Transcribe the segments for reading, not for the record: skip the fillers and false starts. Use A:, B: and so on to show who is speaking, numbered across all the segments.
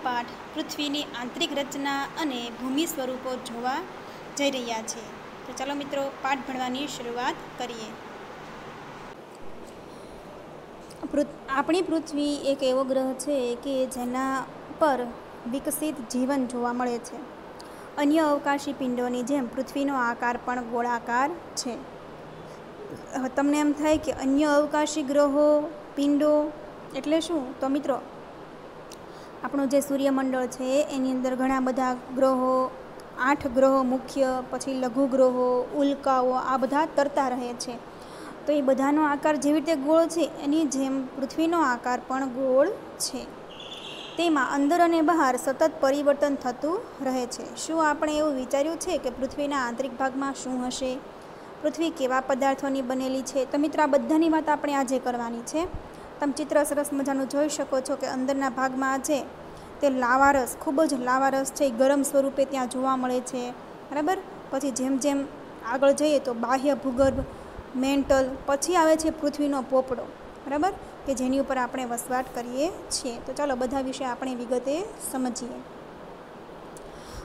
A: પાઠ પૃથ્વીની આંતરિક રચના અને ભૂમિ સ્વરૂપો જોવા જઈ રહ્યા છે. તો ચાલો મિત્રો પાઠ ભણવાની શરૂઆત કરીએ. આપણી પૃથ્વી એક એવો ગ્રહ છે કે જેના પર વિકસિત જીવન જોવા મળે છે. અન્ય અવકાશી પિંડોની જેમ પૃથ્વીનો આકાર પણ ગોળાકાર છે. તમને એમ થાય કે અન્ય અવકાશી ગ્રહો પિંડો એટલે શું? તો મિત્રો આપણું જે સૂર્યમંડળ છે એની અંદર ઘણા બધા ગ્રહો, 8 ગ્રહો મુખ્ય, પછી લઘુ ગ્રહો, ઉલ્કાઓ, આ બધા તરતા રહે છે. તો એ બધાનો આકાર જેવી રીતે ગોળ છે એની જેમ પૃથ્વીનો આકાર પણ ગોળ છે. તેમાં અંદર અને બહાર સતત પરિવર્તન થતું રહે છે. શું આપણે એવું વિચાર્યું છે કે પૃથ્વીના આંતરિક ભાગમાં શું હશે? પૃથ્વી કેવા પદાર્થોની બનેલી છે? તો મિત્રો આ બધાની વાત આપણે આજે કરવાની છે. તમે ચિત્ર સરસ મજાનું જોઈ શકો છો કે અંદરના ભાગમાં છે તે લાવારસ, ખૂબ જ લાવારસ છે, ગરમ સ્વરૂપે ત્યાં જોવા મળે છે. બરાબર. પછી જેમ જેમ આગળ જઈએ તો બાહ્ય ભૂગર્ભ, મેન્ટલ, પછી આવે છે પૃથ્વીનો પોપડો, બરાબર, કે જેની ઉપર આપણે વસવાટ કરીએ છીએ. તો ચાલો બધા વિશે આપણે વિગતે સમજીએ.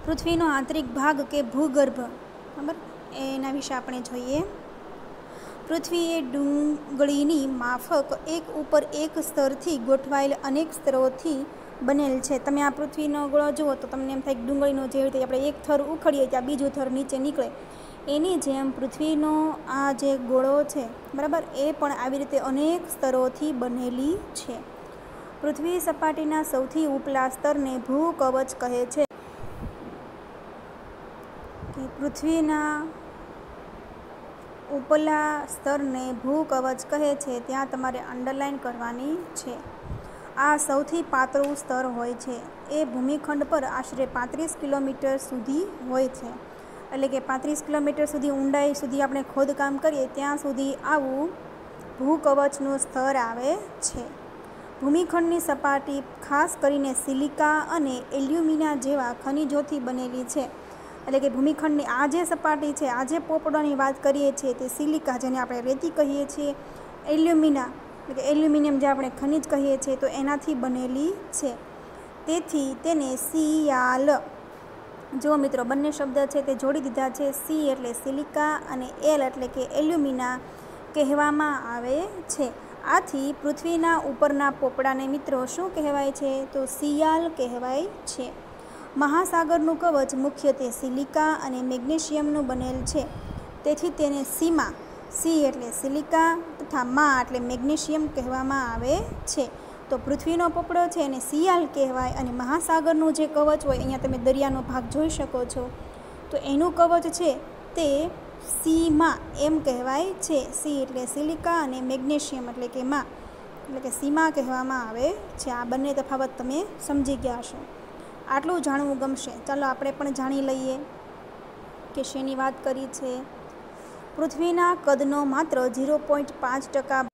A: પૃથ્વીનો આંતરિક ભાગ કે ભૂગર્ભ, બરાબર, એના વિશે આપણે જોઈએ. પૃથ્વી એ ડુંગળીની માફક એક ઉપર એક સ્તરથી ગોઠવાયેલ અનેક સ્તરોથી બનેલ છે. તમે આ પૃથ્વીનો ગોળો જુઓ તો તમને એમ થાય કે ડુંગળીનો જેવી રીતે આપણે એક થર ઉખડીએ ત્યાં બીજું થર નીચે નીકળે, એની જેમ પૃથ્વીનો આ જે ગોળો છે, બરાબર, એ પણ આવી રીતે અનેક સ્તરોથી બનેલી છે. પૃથ્વી સપાટીના સૌથી ઉપલા સ્તરને ભૂકવચ કહે છે. પૃથ્વીના ઉપલા સ્તરને ભૂકવચ કહે છે. ત્યાં તમારે અંડરલાઇન કરવાની છે. આ સૌથી પાતળું સ્તર હોય છે. એ ભૂમિખંડ પર આશરે 35 કિલોમીટર સુધી હોય છે. એટલે કે 35 કિલોમીટર સુધી ઊંડાઈ સુધી આપણે ખોદકામ કરીએ ત્યાં સુધી આવું ભૂકવચનું સ્તર આવે છે. ભૂમિખંડની સપાટી ખાસ કરીને સિલિકા અને એલ્યુમિના જેવા ખનિજોથી બનેલી છે. એટલે કે ભૂમિખંડની આ જે સપાટી છે, આ જે પોપડાની વાત કરીએ છીએ તે સિલિકા, જેને આપણે રેતી કહીએ છીએ, એલ્યુમિના એટલે કે એલ્યુમિનિયમ જે આપણે ખનિજ કહીએ છીએ, તો એનાથી બનેલી છે. તેથી તેને સિયાલ, જો મિત્રો બંને શબ્દ છે તે જોડી દીધા છે. સી એટલે સિલિકા અને એલ એટલે કે એલ્યુમિના કહેવામાં આવે છે. આથી પૃથ્વીના ઉપરના પોપડાને મિત્રો શું કહેવાય છે? તો સિયાલ કહેવાય છે. મહાસાગરનું કવચ મુખ્યત્વે સિલિકા અને મેગ્નેશિયમનું બનેલ છે. તેથી તેને સીમા, સી એટલે સિલિકા તથા મા એટલે મેગ્નેશિયમ કહેવામાં આવે છે. તો પૃથ્વીનો પોપડો છે એને સિયાલ કહેવાય અને મહાસાગરનું જે કવચ હોય, અહીંયા તમે દરિયાનો ભાગ જોઈ શકો છો, તો એનું કવચ છે તે સીમા એમ કહેવાય છે. સી એટલે સિલિકા અને મેગ્નેશિયમ એટલે કે મા એટલે કે સીમા કહેવામાં આવે છે. આ બંને તફાવત તમે સમજી ગયા હશો. આટલું જાણવું ગમશે. ચાલો આપણે પણ જાણી લઈએ કે શેની વાત કરી છે. પૃથ્વીના કદનો માત્ર 0.5%,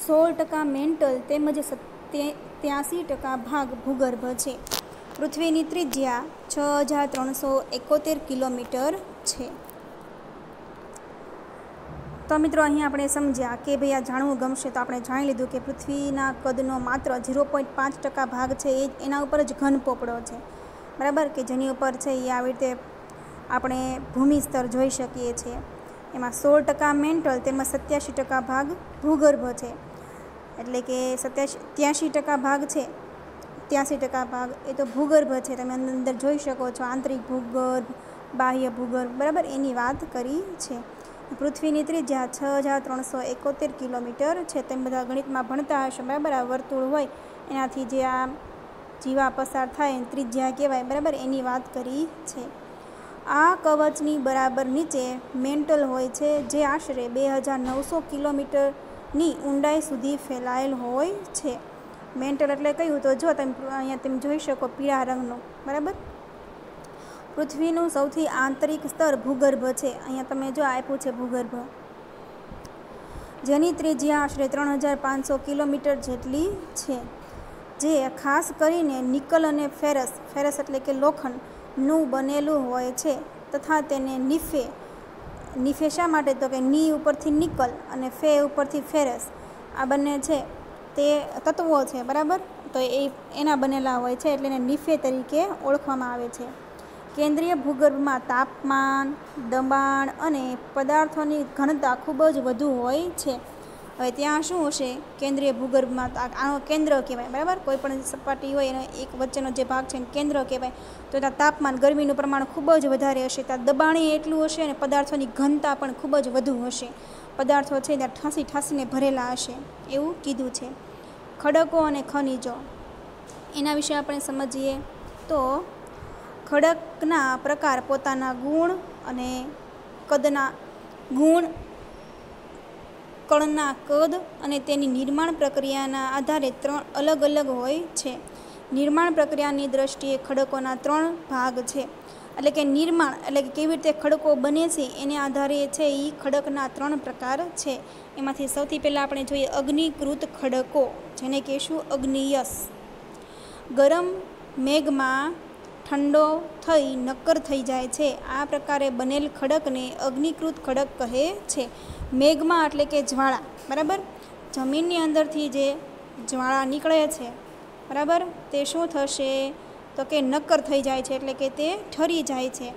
A: 16% મેન્ટલ તેમજ 83% ભાગ ભૂગર્ભ છે. પૃથ્વીની ત્રિજ્યા 6371 કિલોમીટર છે. તો મિત્રો અહીં આપણે સમજ્યા કે ભાઈ આ જાણવું ગમશે, તો આપણે જાણી લીધું કે પૃથ્વીના કદનો માત્ર 0.5% ભાગ છે એ એના ઉપર જ ઘન પોપડો છે, બરાબર, કે જેની ઉપર છે એ આવી રીતે આપણે ભૂમિ સ્તર જોઈ શકીએ છીએ. એમાં 16% મેન્ટલ તેમજ 87% ભાગ ભૂગર્ભ છે. એટલે કે 83% ભાગ છે, 83% ભાગ એ તો ભૂગર્ભ છે. તમે અંદર જોઈ શકો છો આંતરિક ભૂગર્ભ, બાહ્ય ભૂગર્ભ, બરાબર, એની વાત કરી છે. પૃથ્વીની ત્રિજ્યા 6371 કિલોમીટર છે. તમે બધા ગણિતમાં ભણતા હશો, બરાબર. આ વર્તુળ હોય એનાથી જે આ જીવા પસાર થાય એને ત્રિજ્યા કહેવાય, બરાબર, એની વાત કરી છે. આ કવચની બરાબર નીચે મેન્ટલ હોય છે જે આશરે 2900 કિલોમીટરની ઊંડાઈ સુધી ફેલાયેલ હોય છે. મેન્ટલ એટલે કયું? તો જો અહીંયા તમે જોઈ શકો પીળા રંગનું, બરાબર. પૃથ્વીનું સૌથી આંતરિક સ્તર ભૂગર્ભ છે. અહીંયા તમે જો આપ્યું છે ભૂગર્ભ, જેની ત્રિજ્યા આશરે 3500 કિલોમીટર જેટલી છે. જે ખાસ કરીને નિકલ અને ફેરસ, ફેરસ એટલે કે લોખંડનું બનેલું હોય છે તથા તેને નિફે શા માટે? તો કે ની ઉપરથી નિકલ અને ફે ઉપરથી ફેરસ, આ બંને છે તે તત્વો છે, બરાબર, તો એના બનેલા હોય છે, એટલે એને નિફે તરીકે ઓળખવામાં આવે છે. કેન્દ્રીય ભૂગર્ભમાં તાપમાન, દબાણ અને પદાર્થોની ઘનતા ખૂબ જ વધુ હોય છે. હવે ત્યાં શું હશે? કેન્દ્રીય ભૂગર્ભમાં આનો કેન્દ્ર કહેવાય, બરાબર. કોઈ પણ સપાટી હોય એનો એક વચ્ચેનો જે ભાગ છે એને કેન્દ્ર કહેવાય. તો ત્યાં તાપમાન, ગરમીનું પ્રમાણ ખૂબ જ વધારે હશે. ત્યાં દબાણ એટલું હશે અને પદાર્થોની ઘનતા પણ ખૂબ જ વધુ હશે. પદાર્થો છે ત્યાં ઠાસીને ભરેલા હશે, એવું કીધું છે. ખડકો અને ખનિજો, એના વિશે આપણે સમજીએ તો ખડકના પ્રકાર પોતાના ગુણ અને કદના ગુણ, કણના કદ અને તેની નિર્માણ પ્રક્રિયાના આધારે 3 અલગ અલગ હોય છે. નિર્માણ પ્રક્રિયાની દ્રષ્ટિએ ખડકોના 3 ભાગ છે. એટલે કે નિર્માણ એટલે કે કેવી રીતે ખડકો બને છે એને આધારે છે એ ખડકના 3 પ્રકાર છે. એમાંથી સૌથી પહેલાં આપણે જોઈએ અગ્નિકૃત ખડકો, જેને કહેશું અગ્નિયસ. ગરમ મેઘમાં ઠંડો થઈ નક્કર થઈ જાય છે, આ પ્રકારે બનેલ ખડકને અગ્નિકૃત ખડક કહે છે. મેઘમાં એટલે કે જ્વાળા, બરાબર. જમીનની અંદરથી જે જ્વાળા નીકળે છે, બરાબર, તે શું થશે તો કે નક્કર થઈ જાય છે, એટલે કે તે ઠરી જાય છે.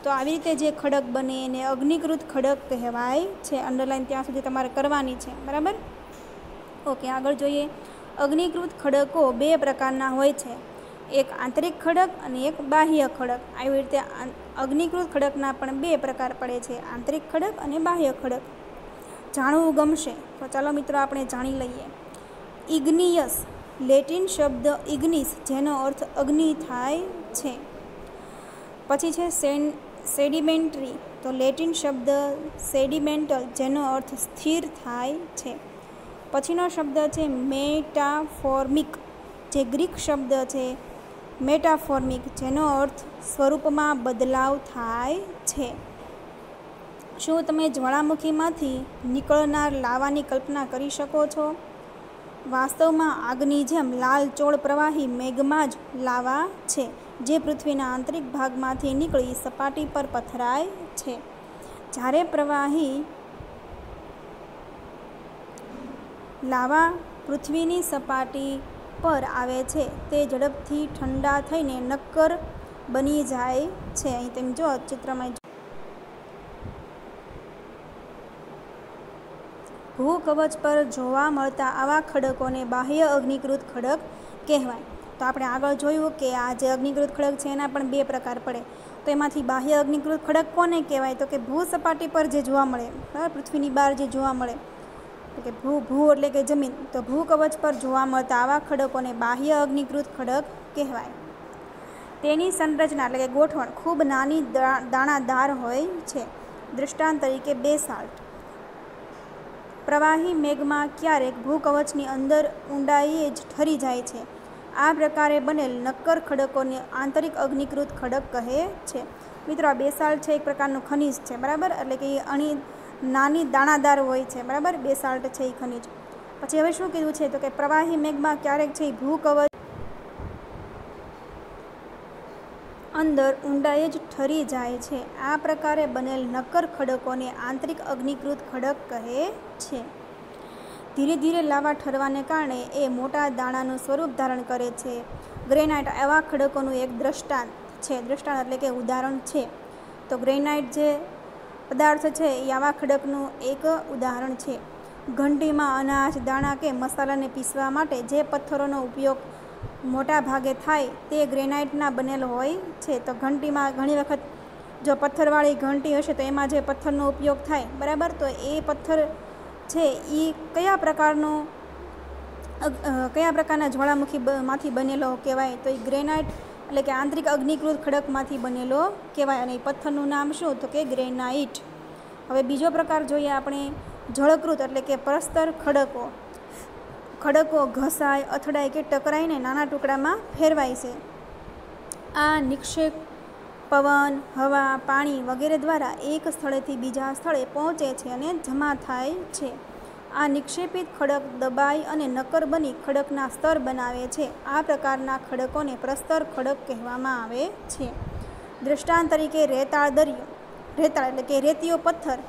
A: તો આવી રીતે જે ખડક બને એને અગ્નિકૃત ખડક કહેવાય છે. અંડરલાઈન ત્યાં સુધી તમારે કરવાની છે, બરાબર. ઓકે, આગળ જોઈએ. અગ્નિકૃત ખડકો 2 પ્રકારના હોય છે, એક આંતરિક ખડક અને એક બાહ્ય ખડક. આવી રીતે અગ્નિકૃત ખડકના પણ 2 પ્રકાર પડે છે, આંતરિક ખડક અને બાહ્ય ખડક. જાણવું ગમશે તો ચાલો મિત્રો આપણે જાણી લઈએ. ઇગ્નિયસ, લેટિન શબ્દ ઇગ્નિસ, જેનો અર્થ અગ્નિ થાય છે. પછી છે સેડિમેન્ટરી, તો લેટિન શબ્દ સેડિમેન્ટલ, જેનો અર્થ સ્થિર થાય છે. પછીનો શબ્દ છે મેટાફોર્મિક, જે ગ્રીક શબ્દ છે મેટાફોર્મિક, જેનો અર્થ સ્વરૂપમાં બદલાવ થાય છે. શું તમે જ્વાળામુખીમાંથી નીકળનાર લાવાની કલ્પના કરી શકો છો? વાસ્તવમાં આગની જેમ લાલચોળ પ્રવાહી મેઘમાં જ લાવા છે, જે પૃથ્વીના આંતરિક ભાગમાંથી નીકળી સપાટી પર પથરાય છે. જ્યારે પ્રવાહી લાવા પૃથ્વીની સપાટી પર આવે છે, તે ઝડપથી ઠંડા થઈને નક્કર બની જાય છે. અહીં તમે જો ચિત્રમાં ભૂકવચ પર જોવા મળતા આવા ખડકોને બાહ્ય અગ્નિકૃત ખડક કહેવાય. તો આપણે આગળ જોયું કે આ જે અગ્નિકૃત ખડક છે એના પણ 2 પ્રકાર પડે. તો એમાંથી બાહ્ય અગ્નિકૃત ખડક કોને કહેવાય? તો કે ભૂસપાટી પર જે જોવા મળે, બરાબર, પૃથ્વીની બહાર જે જોવા મળે, તો કે ભૂ એટલે કે જમીન. તો ભૂકવચ પર જોવા મળતા આવા ખડકોને બાહ્ય અગ્નિકૃત ખડક કહેવાય. તેની સંરચના એટલે કે ગોઠવણ ખૂબ નાની દાણાદાર હોય છે. દૃષ્ટાંત તરીકે બેસાલ્ટ. પ્રવાહી મેઘમાં ક્યારેક ભૂકવચની અંદર ઊંડાઈએ જ ઠરી જાય છે. આ પ્રકારે બનેલ નક્કર ખડકોને આંતરિક અગ્નિકૃત ખડક કહે છે. મિત્રો, આ બેસાલ્ટ છે એક પ્રકારનું ખનિજ છે, બરાબર, એટલે કે નાની દાણાદાર હોય છે, બરાબર, બેસાલ્ટ છે એ ખનિજ. પછી હવે શું કીધું છે તો કે પ્રવાહી મેઘમાં ક્યારેક છે એ ભૂકવચ અંદર ઊંડાઈએ જ ઠરી જાય છે. આ પ્રકારે બનેલ નક્કર ખડકોને આંતરિક અગ્નિકૃત ખડક કહે છે. ધીરે ધીરે લાવા ઠરવાને કારણે એ મોટા દાણાનું સ્વરૂપ ધારણ કરે છે. ગ્રેનાઇટ આવા ખડકોનું એક દ્રષ્ટાંત છે. દ્રષ્ટાંત એટલે કે ઉદાહરણ છે. તો ગ્રેનાઇટ જે પદાર્થ છે એ આવા ખડકનું એક ઉદાહરણ છે. ઘંટીમાં અનાજ, દાણા કે મસાલાને પીસવા માટે જે પથ્થરોનો ઉપયોગ મોટા ભાગે થાય તે ગ્રેનાઇટના બનેલ હોય છે. તો ઘંટીમાં ઘણી વખત જો પથ્થરવાળી ઘંટી હશે તો એમાં જે પથ્થરનો ઉપયોગ થાય, બરાબર, તો એ પથ્થર છે એ કયા પ્રકારના જ્વાળામુખીમાંથી બનેલો કહેવાય? તો એ ગ્રેનાઇટ એટલે કે આંતરિક અગ્નિકૃત ખડકમાંથી બનેલો કહેવાય. અને એ પથ્થરનું નામ શું? તો કે ગ્રેનાઇટ. હવે બીજો પ્રકાર જોઈએ આપણે જળકૃત એટલે કે પરસ્તર ખડકો. ખડકો ઘસાય, અથડાય કે ટકરાઈને નાના ટુકડામાં ફેરવાય છે. આ નિક્ષેપ પવન, હવા, પાણી વગેરે દ્વારા એક સ્થળેથી બીજા સ્થળે પહોંચે છે અને જમા થાય છે. આ નિક્ષેપિત ખડક દબાઈ અને નક્કર બની ખડકના સ્તર બનાવે છે. આ પ્રકારના ખડકોને પ્રસ્તર ખડક કહેવામાં આવે છે. દૃષ્ટાંત તરીકે રેતાળ દરિયો. રેતાળ એટલે કે રેતીયો પથ્થર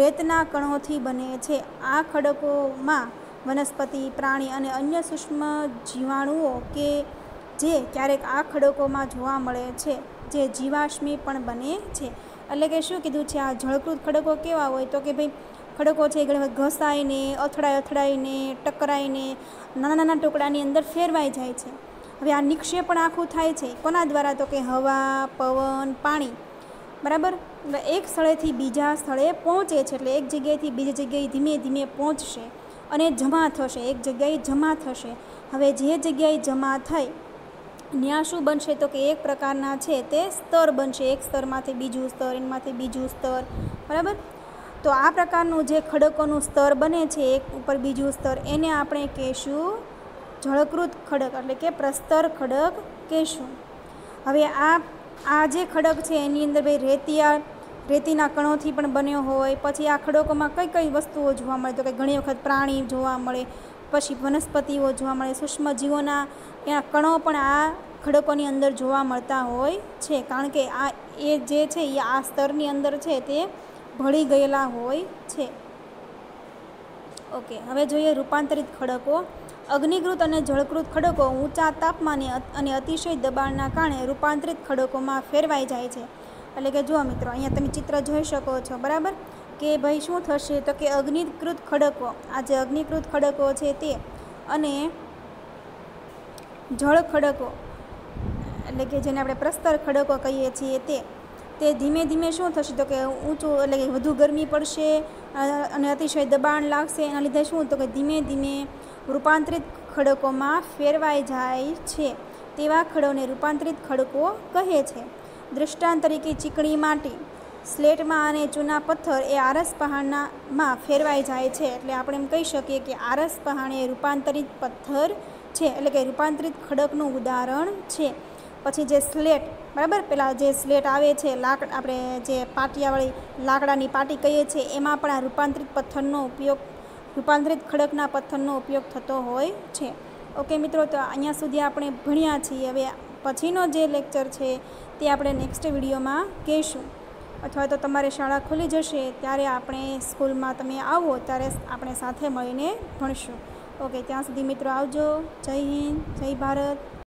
A: રેતના કણોથી બને છે. આ ખડકોમાં વનસ્પતિ, પ્રાણી અને અન્ય સૂક્ષ્મ જીવાણુઓ કે જે ક્યારેક આ ખડકોમાં જોવા મળે છે, જે જીવાશ્મી પણ બને છે. એટલે કે શું કીધું છે, આ જળકૃત ખડકો કેવા હોય તો કે ભાઈ ખડકો છે એ ઘસાઈને, અથડાઈને, ટકરાઈને નાના નાના ટુકડાની અંદર ફેરવાઈ જાય છે. હવે આ નિક્ષેપણ આખું થાય છે કોના દ્વારા તો કે હવા, પવન, પાણી, બરાબર. એટલે એક સ્થળેથી બીજા સ્થળે પહોંચે છે, એટલે એક જગ્યાએથી બીજી જગ્યાએ ધીમે ધીમે પહોંચશે અને જમા થશે, એક જગ્યાએ જમા થશે. હવે જે જગ્યાએ જમા થાય ત્યાં શું બનશે તો કે એક પ્રકારના છે તે સ્તર બનશે, એક સ્તરમાંથી બીજું સ્તર, એમાંથી બીજું સ્તર, બરાબર. તો આ પ્રકારનું જે ખડકોનું સ્તર બને છે, એક ઉપર બીજું સ્તર, એને આપણે કહેશું જળકૃત ખડક, એટલે કે પ્રસ્તર ખડક કહેશું. હવે આ જે ખડક છે એની અંદર ભાઈ રેતીના કણોથી પણ બન્યો હોય. પછી આ ખડકોમાં કઈ કઈ વસ્તુઓ જોવા મળે તો કે ઘણી વખત પ્રાણી જોવા મળે, પછી વનસ્પતિઓ જોવા મળે, સૂક્ષ્મ જીવોના એના કણો પણ આ ખડકોની અંદર જોવા મળતા હોય છે, કારણ કે એ જે છે એ આ સ્તરની અંદર છે તે ભળી ગયેલા હોય છે. ઓકે, હવે જોઈએ રૂપાંતરિત ખડકો. અગ્નિકૃત અને જળકૃત ખડકો ઊંચા તાપમાને અને અતિશય દબાણના કારણે રૂપાંતરિત ખડકોમાં ફેરવાઈ જાય છે. એટલે કે જુઓ મિત્રો, અહીંયા તમે ચિત્ર જોઈ શકો છો, બરાબર, કે ભાઈ શું થશે તો કે અગ્નિકૃત ખડકો, આ જે અગ્નિકૃત ખડકો છે તે અને જળ ખડકો, એટલે કે જેને આપણે પ્રસ્તર ખડકો કહીએ છીએ તે ધીમે ધીમે શું થશે તો કે ઊંચું, એટલે કે વધુ ગરમી પડશે અને અતિશય દબાણ લાગશે. એના લીધે શું તો કે ધીમે ધીમે રૂપાંતરિત ખડકોમાં ફેરવાઈ જાય છે. તેવા ખડકોને રૂપાંતરિત ખડકો કહે છે. દૃષ્ટાંત તરીકે ચીકણી માટી, સ્લેટમાં અને ચૂના પથ્થર એ આરસ પહાણમાં ફેરવાઈ જાય છે. એટલે આપણે એમ કહી શકીએ કે આરસ પહાણ એ રૂપાંતરિત પથ્થર છે, એટલે કે રૂપાંતરિત ખડકનું ઉદાહરણ છે. પછી જે સ્લેટ, બરાબર, પેલા જે સ્લેટ આવે છે, આપણે જે પાટિયાવાળી લાકડાની પાટી કહીએ છીએ, એમાં પણ આ રૂપાંતરિત ખડકના પથ્થરનો ઉપયોગ થતો હોય છે. ઓકે મિત્રો, તો અહીંયા સુધી આપણે ભણ્યા છીએ. હવે પછીનો જે લેક્ચર છે તે આપણે નેક્સ્ટ વિડીયોમાં કહીશું, અથવા તો તમારે શાળા ખુલી જશે ત્યારે આપણે સ્કૂલમાં તમે આવો ત્યારે આપણે સાથે મળીને ભણશું. ઓકે, ત્યાં સુધી મિત્રો આવજો. જય હિન્દ, જય ભારત.